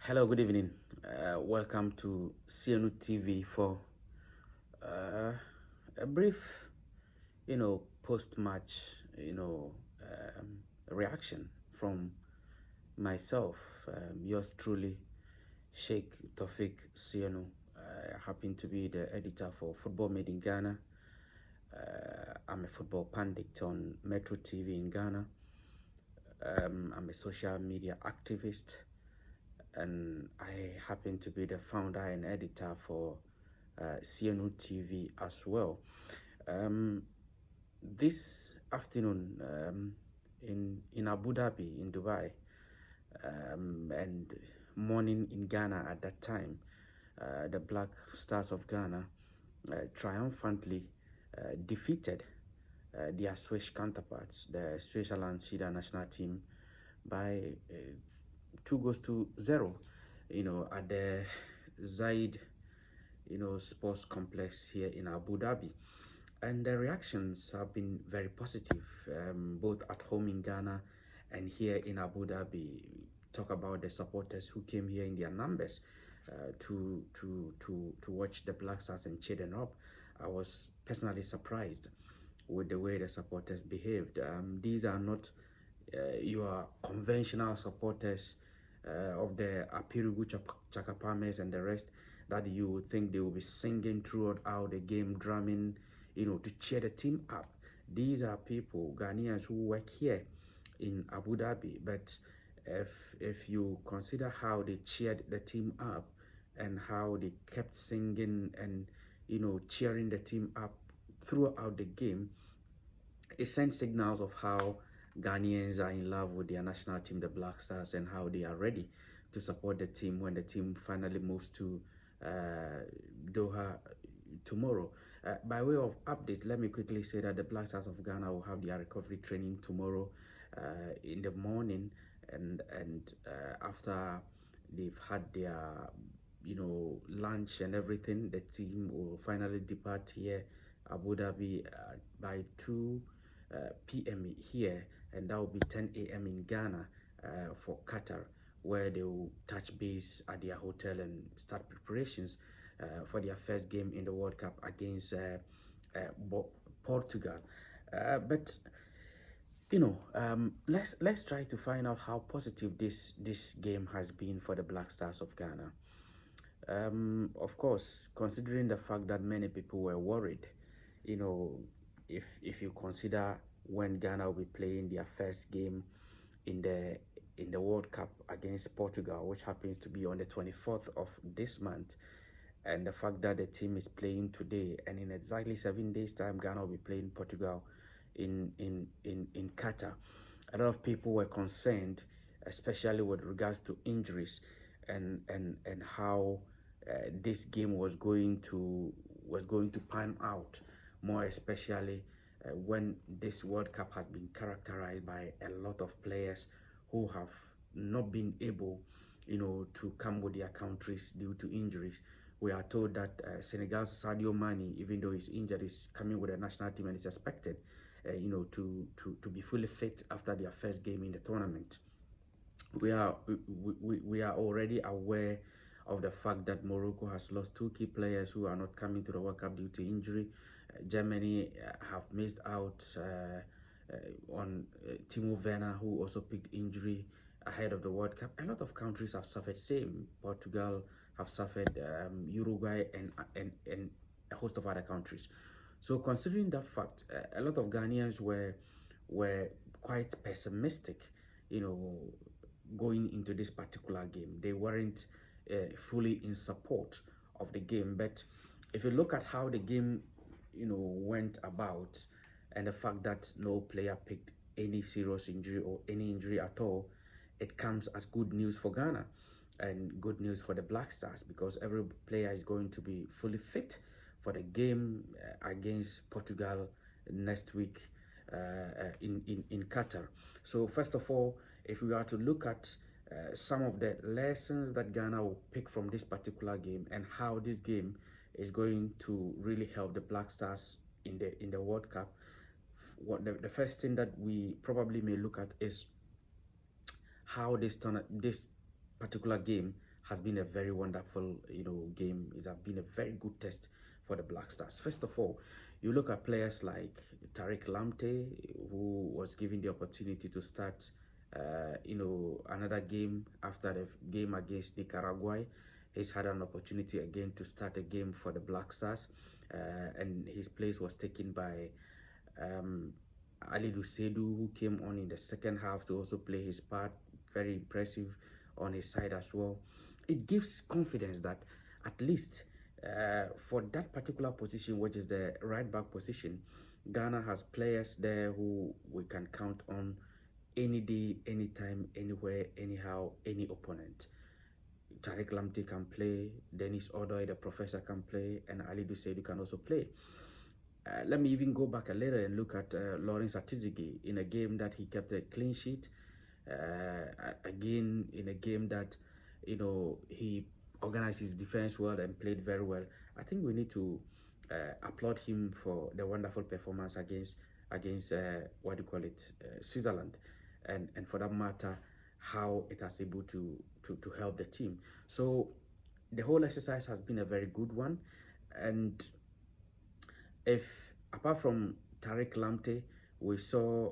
Hello, good evening. Welcome to CNU TV for uh, a brief, post-match, reaction from myself, yours truly, Sheikh Tofik CNU. I happen to be the editor for Football Made in Ghana. I'm a football pundit on Metro TV in Ghana. I'm a social media activist, and I happen to be the founder and editor for CNU TV as well. Um, this afternoon in Abu Dhabi, in Dubai, and morning in Ghana at that time, the Black Stars of Ghana triumphantly defeated their Swiss counterparts, the Switzerland Shida national team, by 2 goals to 0, at the Zayed, sports complex here in Abu Dhabi. And the reactions have been very positive, both at home in Ghana and here in Abu Dhabi. Talk about the supporters who came here in their numbers to watch the Black Stars and cheer them up. I was personally surprised with the way the supporters behaved. These are not your conventional supporters of the Apirugu Chakapames and the rest that you would think they will be singing throughout the game, drumming, to cheer the team up. These are people, Ghanaians, who work here in Abu Dhabi, but if you consider how they cheered the team up and how they kept singing and cheering the team up throughout the game, it sends signals of how Ghanaians are in love with their national team, the Black Stars, and how they are ready to support the team when the team finally moves to Doha tomorrow. By way of update, let me quickly say that the Black Stars of Ghana will have their recovery training tomorrow in the morning, and after they've had their lunch and everything, the team will finally depart here Abu Dhabi by 2 p.m. here, and that will be 10 a.m. in Ghana for Qatar, where they will touch base at their hotel and start preparations for their first game in the World Cup against Portugal. But let's try to find out how positive this game has been for the Black Stars of Ghana. Of course, considering the fact that many people were worried, if you consider when Ghana will be playing their first game in the World Cup against Portugal, which happens to be on the 24th of this month, and the fact that the team is playing today, and in exactly 7 days' time, Ghana will be playing Portugal in Qatar. A lot of people were concerned, especially with regards to injuries and how this game was going to pan out, more especially when this World Cup has been characterized by a lot of players who have not been able, to come with their countries due to injuries. We are told that Senegal's Sadio Mane, even though he's injured, is coming with the national team and is expected, to be fully fit after their first game in the tournament. We are already aware of the fact that Morocco has lost 2 key players who are not coming to the World Cup due to injury. Germany have missed out on Timo Werner, who also picked injury ahead of the World Cup. A lot of countries have suffered same. Portugal have suffered, Uruguay and a host of other countries. So considering that fact, a lot of Ghanaians were quite pessimistic, going into this particular game. They weren't fully in support of the game. But if you look at how the game, went about, and the fact that no player picked any serious injury or any injury at all, it comes as good news for Ghana and good news for the Black Stars, because every player is going to be fully fit for the game against Portugal next week in Qatar. So first of all, if we are to look at some of the lessons that Ghana will pick from this particular game and how this game is going to really help the Black Stars in the World Cup, what the first thing that we probably may look at is how this particular game has been a very wonderful, game. It's been a very good test for the Black Stars. First of all, you look at players like Tariq Lamptey, who was given the opportunity to start, another game after the game against Nicaragua. He's had an opportunity again to start a game for the Black Stars, and his place was taken by Ali Lusedu, who came on in the second half to also play his part. Very impressive on his side as well. It gives confidence that at least for that particular position, which is the right back position, Ghana has players there who we can count on any day, anytime, anywhere, anyhow, any opponent. Tariq Lamptey can play, Dennis Odoy, the professor, can play, and Ali Dusedu can also play. Let me even go back a little and look at Lawrence Atizigi in a game that he kept a clean sheet. Again, in a game that, he organized his defense well and played very well. I think we need to applaud him for the wonderful performance against what do you call it, Switzerland, and for that matter, how it has able to help the team. So the whole exercise has been a very good one, and if apart from Tariq Lamptey, we saw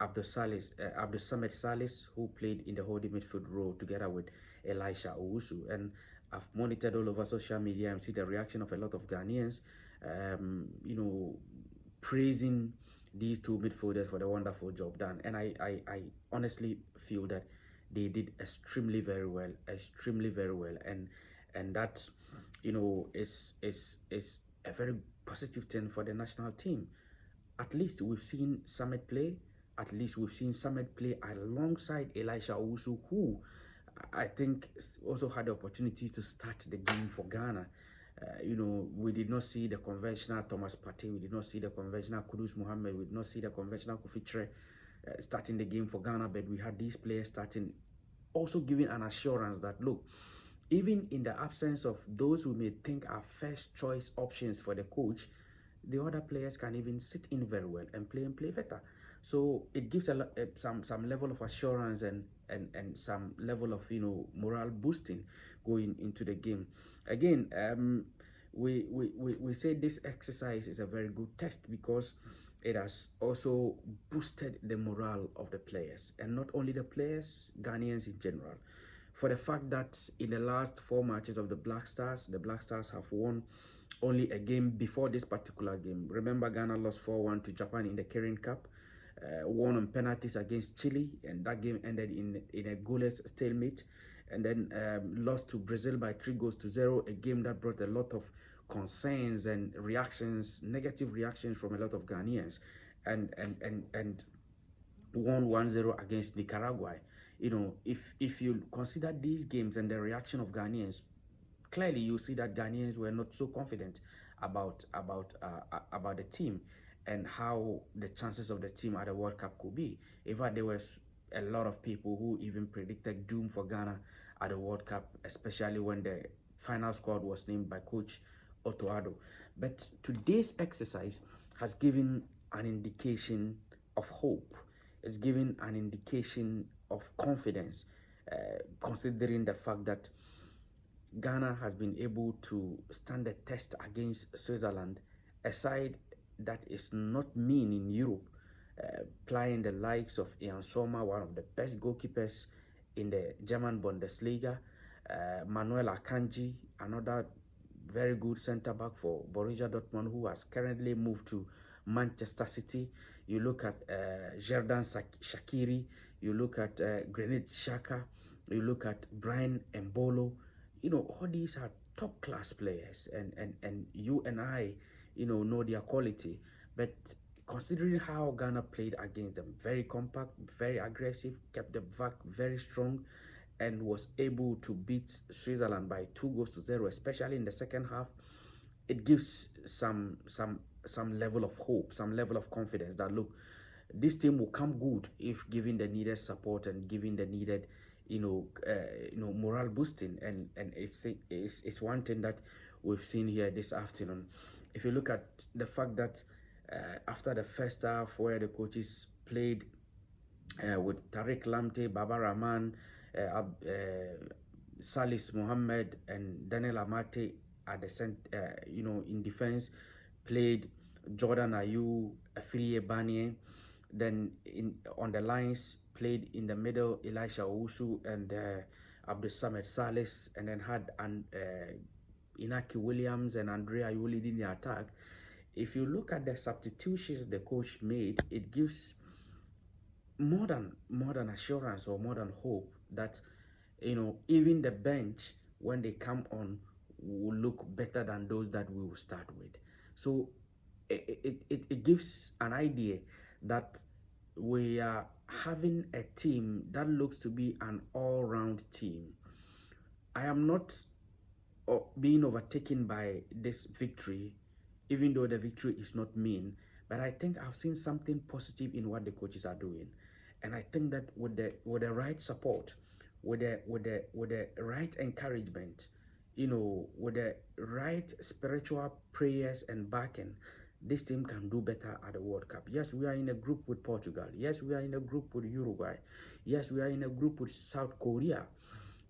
Abdul Salis, who played in the holding midfield role together with Elisha Owusu. And I've monitored all over social media and see the reaction of a lot of Ghanaians, praising these two midfielders for the wonderful job done. And I honestly feel that they did extremely very well, and that, is a very positive thing for the national team. At least we've seen Summit play. At least we've seen Summit play alongside Elisha Owusu, who I think also had the opportunity to start the game for Ghana. We did not see the conventional Thomas Partey, we did not see the conventional Kudus Mohammed, we did not see the conventional Kofi Tre starting the game for Ghana, but we had these players starting, also giving an assurance that, look, even in the absence of those who may think are first choice options for the coach, the other players can even sit in very well and play better. So it gives some level of assurance and some level of morale boosting going into the game. Again, we say this exercise is a very good test because it has also boosted the morale of the players, and not only the players, Ghanaians in general. For the fact that in the last 4 matches of the Black Stars have won only a game before this particular game. Remember, Ghana lost 4-1 to Japan in the Kirin Cup, won on penalties against Chile, and that game ended in a goalless stalemate, and then lost to Brazil by 3-0, a game that brought a lot of concerns and reactions, negative reactions from a lot of Ghanaians, and won 1-0 against Nicaragua. If you consider these games and the reaction of Ghanaians, clearly you see that Ghanaians were not so confident about the team and how the chances of the team at the World Cup could be. In fact, there was a lot of people who even predicted doom for Ghana at the World Cup, especially when the final squad was named by Coach Otto Addo. But today's exercise has given an indication of hope. It's given an indication of confidence, considering the fact that Ghana has been able to stand the test against Switzerland, a side that is not mean in Europe, playing the likes of Ian Sommer, one of the best goalkeepers in the German Bundesliga, Manuel Akanji, another very good centre-back for Borussia Dortmund, who has currently moved to Manchester City. You look at Xherdan Shaqiri, you look at Granit Xhaka, you look at Brian Mbolo. All these are top-class players, and you and I, know their quality. But considering how Ghana played against them, very compact, very aggressive, kept the back very strong, and was able to beat Switzerland by 2-0, especially in the second half, it gives some level of hope, some level of confidence that, look, this team will come good if given the needed support and given the needed morale boosting, and it's one thing that we've seen here this afternoon. If you look at the fact that after the first half, where the coaches played with Tariq Lamptey, Baba Rahman, Salis Mohammed and Daniel Amate at the center, in defense, played Jordan Ayew, Afriye Banye. Then on the lines, played in the middle Elisha Owusu and Abdul Samad Salis, and then had Inaki Williams and Andrea Ayew leading the attack. If you look at the substitutions the coach made, it gives more than assurance or more than hope that even the bench when they come on will look better than those that we will start with. So it gives an idea that we are having a team that looks to be an all-round team. I am not being overtaken by this victory, even though the victory is not mean, but I think I've seen something positive in what the coaches are doing. And I think that with the right support, with the right encouragement, with the right spiritual prayers and backing, this team can do better at the World Cup. Yes, we are in a group with Portugal. Yes, we are in a group with Uruguay. Yes, we are in a group with South Korea.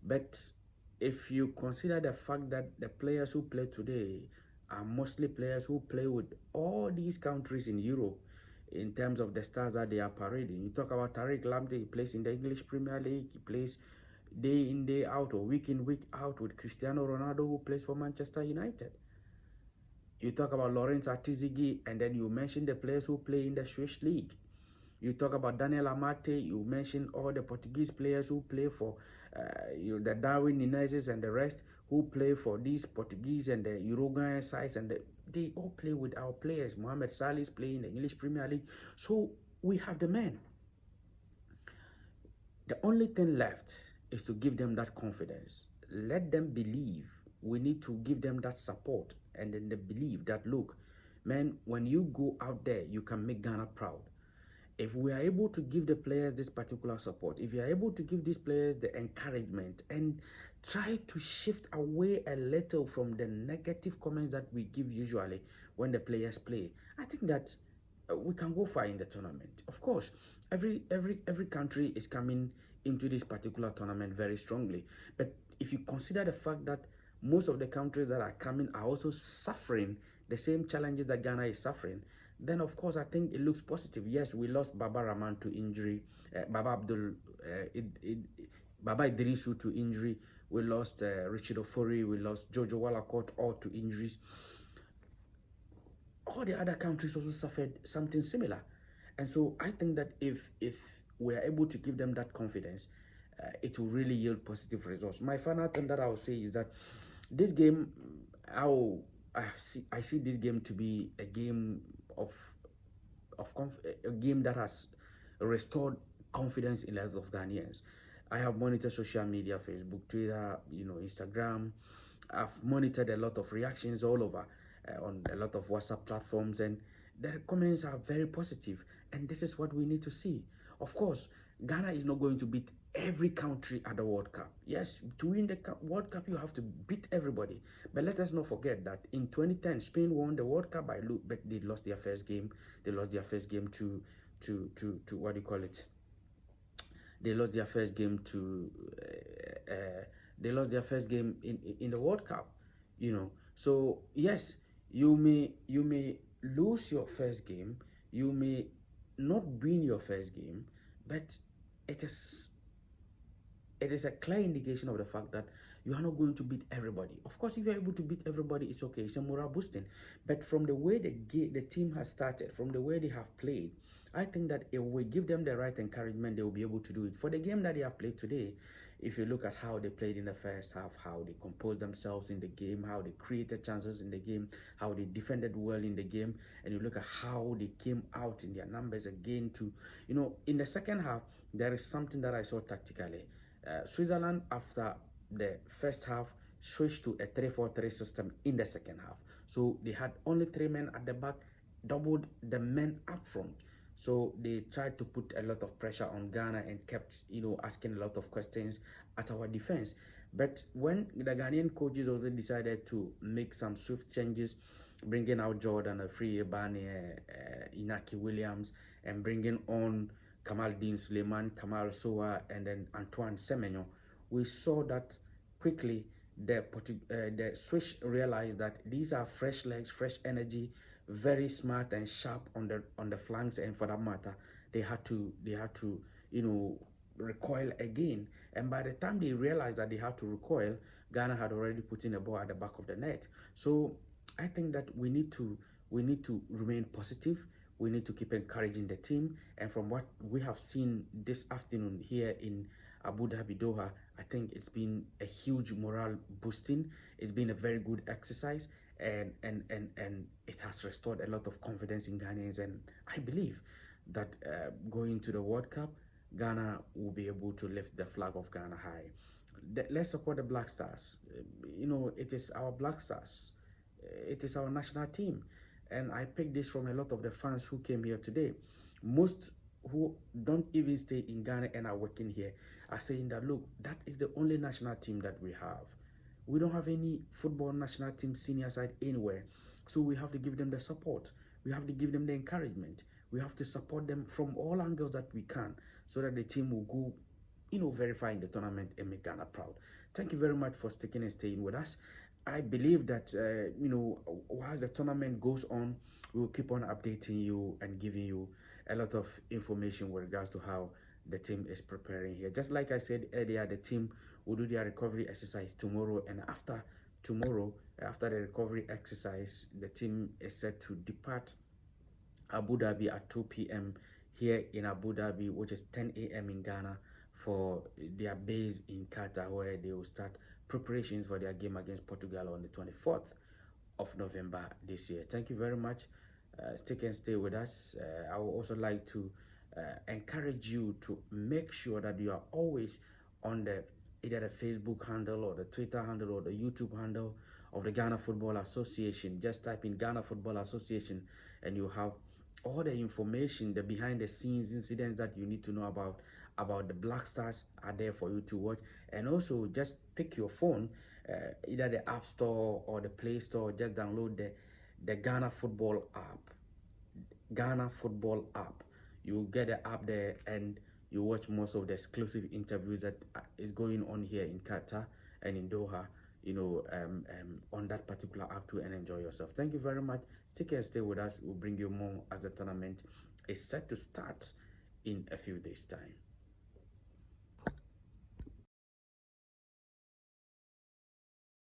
But if you consider the fact that the players who play today are mostly players who play with all these countries in Europe, in terms of the stars that they are parading. You talk about Tariq Lamptey, he plays in the English Premier League, he plays day in, day out, or week in, week out with Cristiano Ronaldo, who plays for Manchester United. You talk about Lawrence Artizigi, and then you mention the players who play in the Swiss League. You talk about Daniel Amate, you mention all the Portuguese players who play for the Darwin Nunez's and the rest, who play for these Portuguese and the Uruguayan sides, and they all play with our players. Mohamed Salih's playing in the English Premier League. So we have the men. The only thing left is to give them that confidence. Let them believe. We need to give them that support, and then they believe that, look, man, when you go out there, you can make Ghana proud. If we are able to give the players this particular support, if you are able to give these players the encouragement and try to shift away a little from the negative comments that we give usually when the players play, I think that we can go far in the tournament. Of course, every country is coming into this particular tournament very strongly. But if you consider the fact that most of the countries that are coming are also suffering the same challenges that Ghana is suffering, then of course I think it looks positive. Yes, we lost Baba Rahman to injury, Baba Idrisu to injury. We lost Richard Ofori, we lost Jojo Wallacott, all to injuries. All the other countries also suffered something similar. And so I think that if we are able to give them that confidence, it will really yield positive results. My final thing that I will say is that this game, I see this game to be a game a game that has restored confidence in a lot of Ghanaians. I have monitored social media, Facebook, Twitter, Instagram. I've monitored a lot of reactions all over on a lot of WhatsApp platforms, and the comments are very positive, and this is what we need to see. Of course, Ghana is not going to beat every country at the World Cup. Yes, to win the World Cup, you have to beat everybody. But let us not forget that in 2010, Spain won the World Cup but they lost their first game. They lost their first game to what do you call it? They lost their first game to they lost their first game in the World Cup. So yes, you may lose your first game, you may not win your first game, but it is a clear indication of the fact that you are not going to beat everybody. Of course, if you're able to beat everybody, it's okay. It's a morale boosting. But from the way the team has started, from the way they have played, I think that if we give them the right encouragement, they will be able to do it. For the game that they have played today, if you look at how they played in the first half, how they composed themselves in the game, how they created chances in the game, how they defended well in the game, and you look at how they came out in their numbers again to, in the second half, there is something that I saw tactically. Switzerland, after the first half, switched to a 3-4-3 system in the second half. So they had only 3 men at the back, doubled the men up front. So they tried to put a lot of pressure on Ghana and kept, asking a lot of questions at our defense. But when the Ghanaian coaches also decided to make some swift changes, bringing out Jordan, Afriye Banye, Inaki Williams, and bringing on Kamaldeen Suleiman, Kamal Sowa, and then Antoine Semenyo, we saw that quickly the Swiss realized that these are fresh legs, fresh energy, very smart and sharp on the flanks, and for that matter, they had to recoil again. And by the time they realized that they had to recoil, Ghana had already put in a ball at the back of the net. So I think that we need to remain positive. We need to keep encouraging the team. And from what we have seen this afternoon here in Abu Dhabi, Doha, I think it's been a huge morale boosting. It's been a very good exercise, and it has restored a lot of confidence in Ghanaians. And I believe that going to the World Cup, Ghana will be able to lift the flag of Ghana high. Let's support the Black Stars. It is our Black Stars. It is our national team. And I picked this from a lot of the fans who came here today. Most who don't even stay in Ghana and are working here are saying that, look, that is the only national team that we have. We don't have any football national team senior side anywhere. So we have to give them the support. We have to give them the encouragement. We have to support them from all angles that we can so that the team will go, verify in the tournament and make Ghana proud. Thank you very much for sticking and staying with us. I believe that, while the tournament goes on, we will keep on updating you and giving you a lot of information with regards to how the team is preparing here. Just like I said earlier, the team will do their recovery exercise tomorrow, and after tomorrow, after the recovery exercise, the team is set to depart Abu Dhabi at 2 p.m. here in Abu Dhabi, which is 10 a.m. in Ghana, for their base in Qatar, where they will start preparations for their game against Portugal on the 24th of November this year. Thank you very much. Stick and stay with us. I would also like to encourage you to make sure that you are always on either the Facebook handle or the Twitter handle or the YouTube handle of the Ghana Football Association. Just type in Ghana Football Association and you have all the information, the behind the scenes incidents that you need to know about the Black Stars are there for you to watch. And also just pick your phone, either the App Store or the Play Store, just download the Ghana Football app. Ghana Football app. You get the app there and you watch most of the exclusive interviews that is going on here in Qatar and in Doha, on that particular app too, and enjoy yourself. Thank you very much. Stick and stay with us. We'll bring you more as the tournament is set to start in a few days' time.